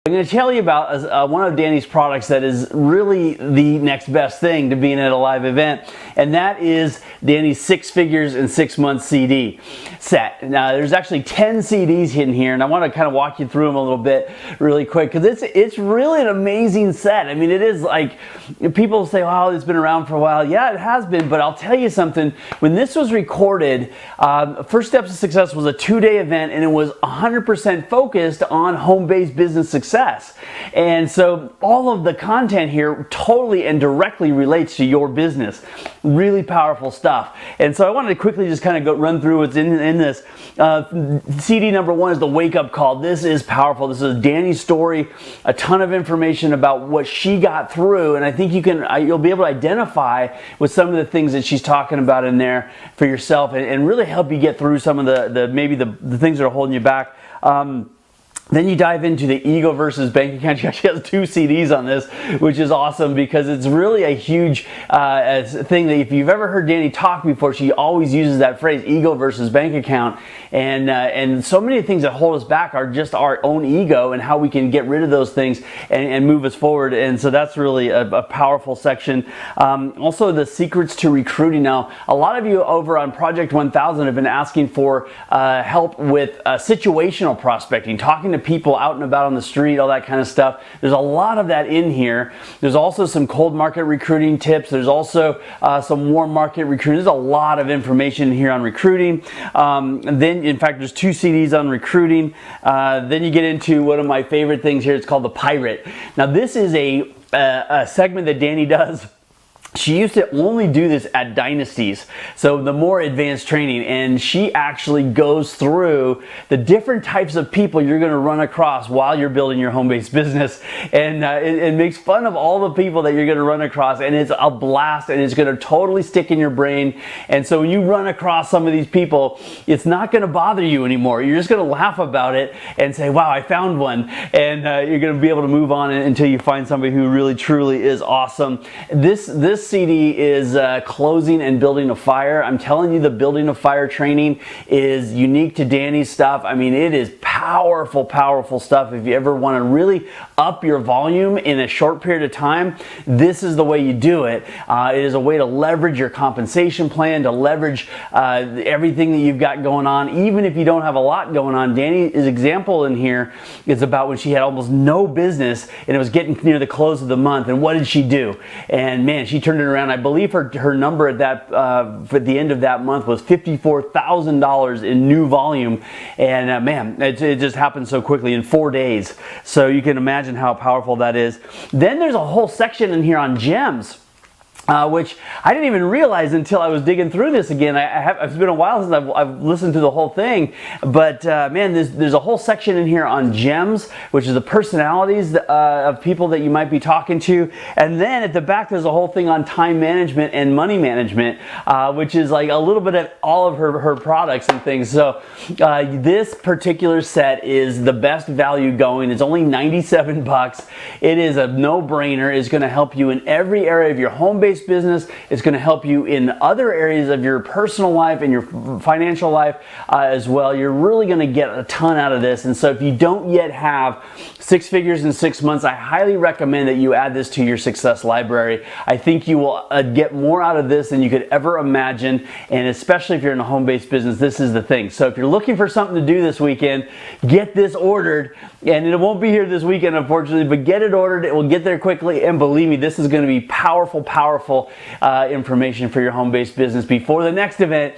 I'm going to tell you about one of Danny's products that is really the next best thing to being at a live event, and that is Danny's 6 Figures in 6 Months CD set. Now, there's actually 10 CDs in here, and I want to kind of walk you through them a little bit really quick because it's really an amazing set. I mean, it is like, people say, "Wow, it's been around for a while." Yeah, it has been, but I'll tell you something. When this was recorded, First Steps to Success was a 2-day event, and it was 100% focused on home-based business success. And so all of the content here totally and directly relates to your business. Really powerful stuff. And so I wanted to quickly just kind of run through what's in this. CD number 1 is the Wake Up Call. This is powerful. This is Danny's story, a ton of information about what she got through, and I think you'll be able to identify with some of the things that she's talking about in there for yourself, and really help you get through some of the things that are holding you back. Then you dive into the ego versus bank account. She actually has 2 CDs on this, which is awesome because it's really a huge thing that if you've ever heard Danny talk before, she always uses that phrase, ego versus bank account. And so many things that hold us back are just our own ego and how we can get rid of those things and move us forward. And so that's really a powerful section. Also, the secrets to recruiting. Now, a lot of you over on Project 1000 have been asking for help with situational prospecting, talking to people out and about on the street, all that kind of stuff. There's a lot of that in here. There's also some cold market recruiting tips. There's also some warm market recruiting. There's a lot of information here on recruiting. Then, in fact, there's 2 CDs on recruiting. Then you get into one of my favorite things here. It's called the Pirate. Now, this is a segment that Danny does. She used to only do this at dynasties, so the more advanced training, and she actually goes through the different types of people you're going to run across while you're building your home-based business, and it makes fun of all the people that you're going to run across, and it's a blast, and it's going to totally stick in your brain. And so when you run across some of these people, it's not going to bother you anymore. You're just going to laugh about it and say, "Wow, I found one," and you're going to be able to move on until you find somebody who really truly is awesome. This CD is Closing and Building a Fire. I'm telling you, the Building a Fire training is unique to Danny's stuff. I mean, it is powerful, powerful stuff. If you ever want to really up your volume in a short period of time, this is the way you do it. It is a way to leverage your compensation plan, to leverage everything that you've got going on, even if you don't have a lot going on. Danny's example in here is about when she had almost no business and it was getting near the close of the month, and what did she do? And man, she turned it around. I believe her number at that for the end of that month was $54,000 in new volume, and man, it just happened so quickly in 4 days. So you can imagine how powerful that is. Then there's a whole section in here on gems, which I didn't even realize until I was digging through this again. It's been a while since I've listened to the whole thing, but man, there's a whole section in here on gems, which is the personalities of people that you might be talking to. And then at the back, there's a whole thing on time management and money management, which is like a little bit of all of her products and things. So this particular set is the best value going. It's only 97 bucks. It is a no-brainer. It's going to help you in every area of your home-based business. It's going to help you in other areas of your personal life and your financial life as well. You're really going to get a ton out of this. And so if you don't yet have 6 Figures in 6 Months, I highly recommend that you add this to your success library. I think you will get more out of this than you could ever imagine, and especially if you're in a home-based business, this is the thing. So if you're looking for something to do this weekend, get this ordered, and it won't be here this weekend, unfortunately, but get it ordered. It will get there quickly, and believe me, this is going to be powerful information for your home-based business before the next event.